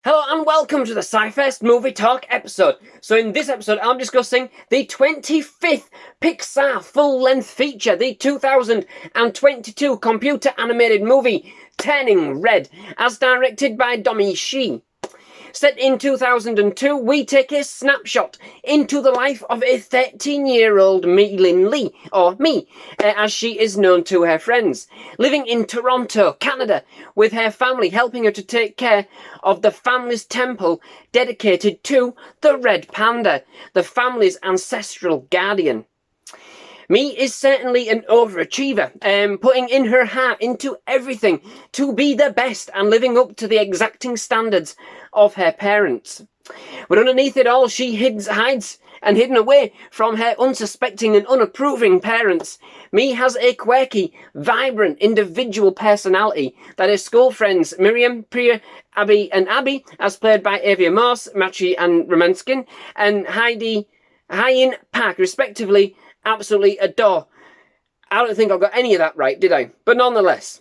Hello and welcome to the SciFirst MovieTalk episode. So in this episode I'm discussing the 25th Pixar full-length feature, the 2022 computer animated movie Turning Red, as directed by Domee Shi. Set in 2002, we take a snapshot into the life of a 13-year-old Mi-Lin Lee, or Mi, as she is known to her friends, living in Toronto, Canada, with her family helping her to take care of the family's temple dedicated to the Red Panda, the family's ancestral guardian. Mi is certainly an overachiever, putting in her heart into everything to be the best and living up to the exacting standards of her parents. But underneath it all, she hides and hidden away from her unsuspecting and unapproving parents. Mi has a quirky, vibrant, individual personality that her school friends Miriam, Priya, Abby, as played by Avia Morse, Maitreyi and Ramakrishnan, and Hyein Park, respectively, absolutely adore. I don't think I got any of that right, did I? But nonetheless.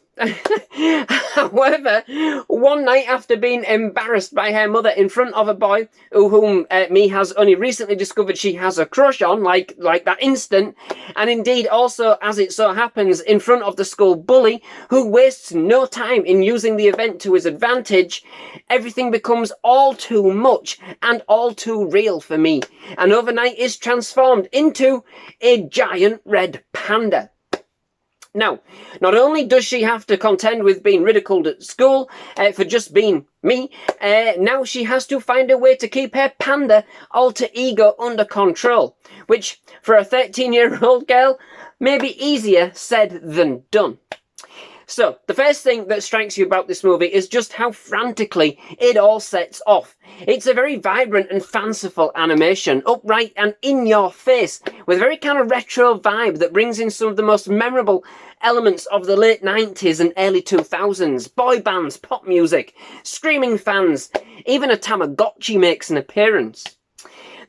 However, one night after being embarrassed by her mother in front of a boy whom Mi has only recently discovered she has a crush on, like that instant, and indeed also, as it so happens, in front of the school bully who wastes no time in using the event to his advantage, everything becomes all too much and all too real for me, and overnight is transformed into a giant red panda. Now, not only does she have to contend with being ridiculed at school for just being Me, now she has to find a way to keep her panda alter ego under control, which, for a 13-year-old girl, may be easier said than done. So, the first thing that strikes you about this movie is just how frantically it all sets off. It's a very vibrant and fanciful animation, upright and in your face, with a very kind of retro vibe that brings in some of the most memorable elements of the late 90s and early 2000s. Boy bands, pop music, screaming fans, even a Tamagotchi makes an appearance.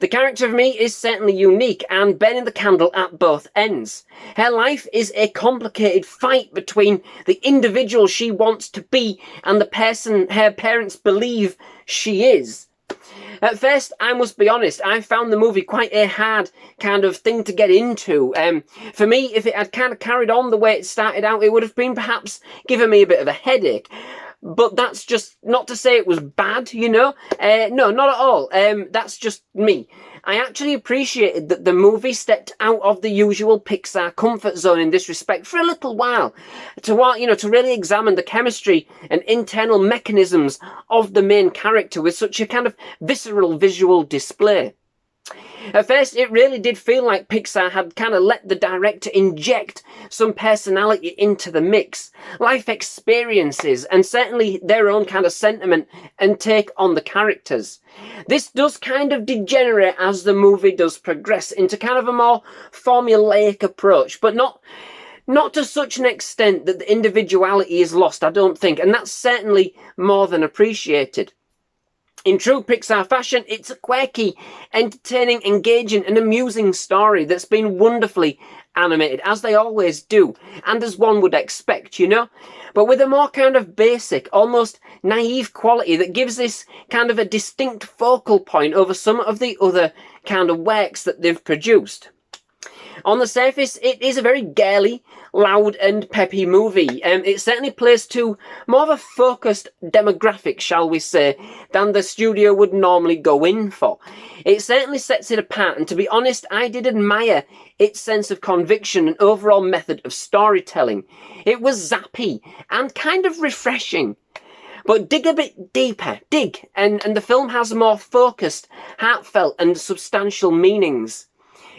The character of Mi is certainly unique and burning the candle at both ends. Her life is a complicated fight between the individual she wants to be and the person her parents believe she is. At first, I must be honest, I found the movie quite a hard kind of thing to get into. For me, if it had kind of carried on the way it started out, it would have been perhaps given me a bit of a headache. But that's just not to say it was bad, you know? No, not at all. That's just me. I actually appreciated that the movie stepped out of the usual Pixar comfort zone in this respect for a little while, to really examine the chemistry and internal mechanisms of the main character with such a kind of visceral visual display. At first, it really did feel like Pixar had kind of let the director inject some personality into the mix, life experiences, and certainly their own kind of sentiment and take on the characters. This does kind of degenerate as the movie does progress into kind of a more formulaic approach, but not to such an extent that the individuality is lost, I don't think, and that's certainly more than appreciated. In true Pixar fashion, it's a quirky, entertaining, engaging and amusing story that's been wonderfully animated, as they always do, and as one would expect, you know, but with a more kind of basic, almost naive quality that gives this kind of a distinct focal point over some of the other kind of works that they've produced. On the surface, it is a very girly, loud and peppy movie. It certainly plays to more of a focused demographic, shall we say, than the studio would normally go in for. It certainly sets it apart, and to be honest, I did admire its sense of conviction and overall method of storytelling. It was zappy and kind of refreshing. But dig a bit deeper, and the film has more focused, heartfelt and substantial meanings.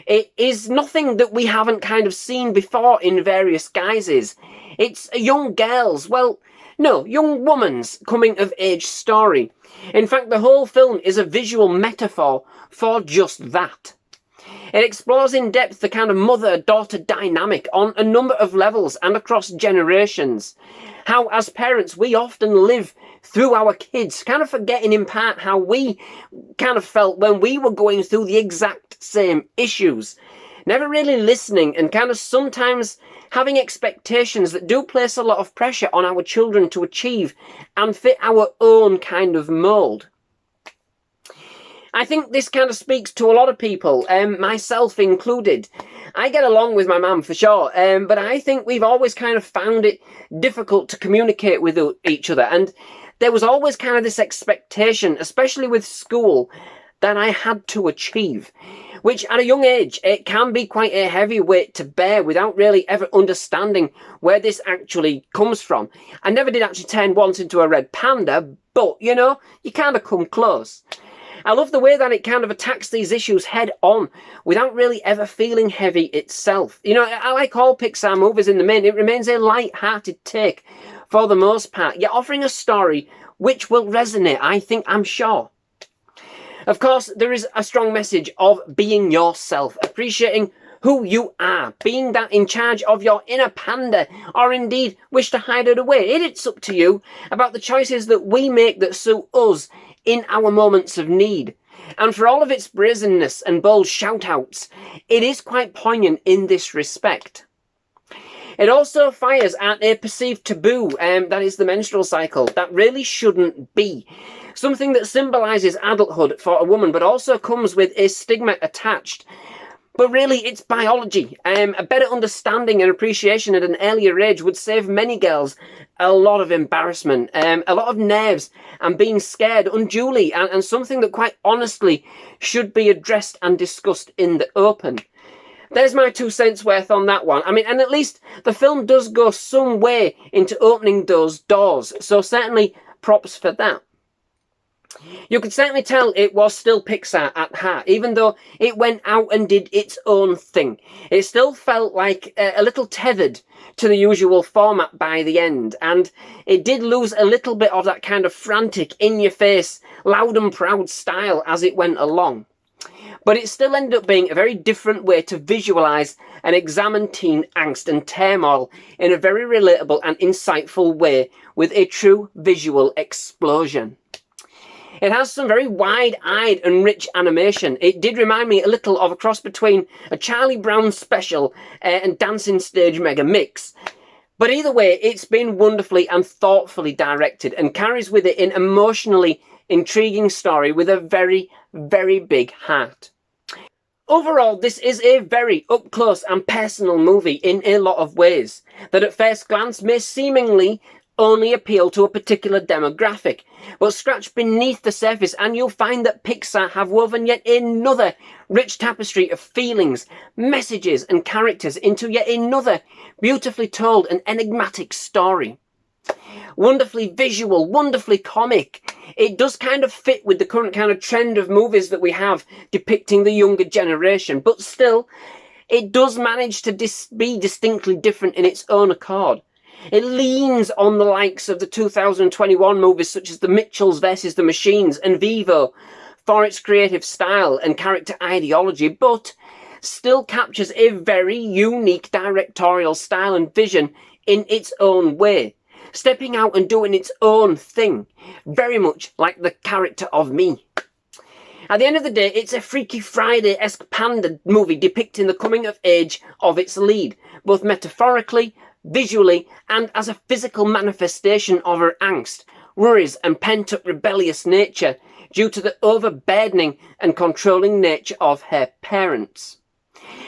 It is nothing that we haven't kind of seen before in various guises. It's a young woman's coming of age story. In fact, the whole film is a visual metaphor for just that. It explores in depth the kind of mother-daughter dynamic on a number of levels and across generations. How, as parents, we often live through our kids, kind of forgetting in part how we kind of felt when we were going through the exact same issues. never really listening, and kind of sometimes having expectations that do place a lot of pressure on our children to achieve and fit our own kind of mould. I think this kind of speaks to a lot of people, myself included. I get along with my mum for sure, but I think we've always kind of found it difficult to communicate with each other. And there was always kind of this expectation, especially with school, that I had to achieve, which at a young age, it can be quite a heavy weight to bear without really ever understanding where this actually comes from. I never did actually turn once into a red panda, but, you know, you kind of come close. I love the way that it kind of attacks these issues head on without really ever feeling heavy itself. You know, I like all Pixar movies in the main. It remains a light-hearted take for the most part, yet offering a story which will resonate, I'm sure. Of course, there is a strong message of being yourself, appreciating who you are, being that in charge of your inner panda, or indeed wish to hide it away. It's up to you about the choices that we make that suit us in our moments of need. And for all of its brazenness and bold shout-outs, it is quite poignant in this respect. It also fires at a perceived taboo, that is the menstrual cycle, that really shouldn't be. Something that symbolises adulthood for a woman, but also comes with a stigma attached. But really, it's biology. A better understanding and appreciation at an earlier age would save many girls a lot of embarrassment, a lot of nerves, and being scared unduly, and something that quite honestly should be addressed and discussed in the open. There's my 2 cents worth on that one. I mean, and at least the film does go some way into opening those doors, so certainly props for that. You could certainly tell it was still Pixar at heart, even though it went out and did its own thing. It still felt like a little tethered to the usual format by the end, and it did lose a little bit of that kind of frantic, in-your-face, loud and proud style as it went along. But it still ended up being a very different way to visualise and examine teen angst and turmoil in a very relatable and insightful way with a true visual explosion. It has some very wide-eyed and rich animation. It did remind me a little of a cross between a Charlie Brown special and Dancing Stage Mega Mix. But either way, it's been wonderfully and thoughtfully directed and carries with it an emotionally intriguing story with a very, very big heart. Overall, this is a very up-close and personal movie in a lot of ways, that at first glance may seemingly only appeal to a particular demographic, but scratch beneath the surface and you'll find that Pixar have woven yet another rich tapestry of feelings, messages and characters into yet another beautifully told and enigmatic story. Wonderfully visual, wonderfully comic. It does kind of fit with the current kind of trend of movies that we have depicting the younger generation, but still, it does manage to be distinctly different in its own accord. It leans on the likes of the 2021 movies such as The Mitchells vs. The Machines and Vivo for its creative style and character ideology, but still captures a very unique directorial style and vision in its own way, stepping out and doing its own thing, very much like the character of me. At the end of the day, it's a Freaky Friday-esque panda movie depicting the coming of age of its lead, both metaphorically, visually, and as a physical manifestation of her angst, worries and pent-up rebellious nature due to the overburdening and controlling nature of her parents.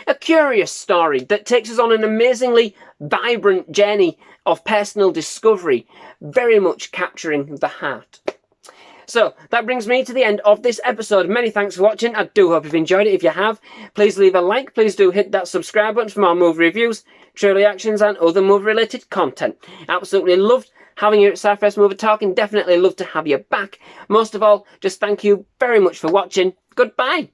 A curious story that takes us on an amazingly vibrant journey of personal discovery, very much capturing the heart. So, that brings me to the end of this episode. Many thanks for watching. I do hope you've enjoyed it. If you have, please leave a like. Please do hit that subscribe button for more movie reviews, trailer reactions, and other movie-related content. Absolutely loved having you at SciFirst MovieTalk and definitely love to have you back. Most of all, just thank you very much for watching. Goodbye.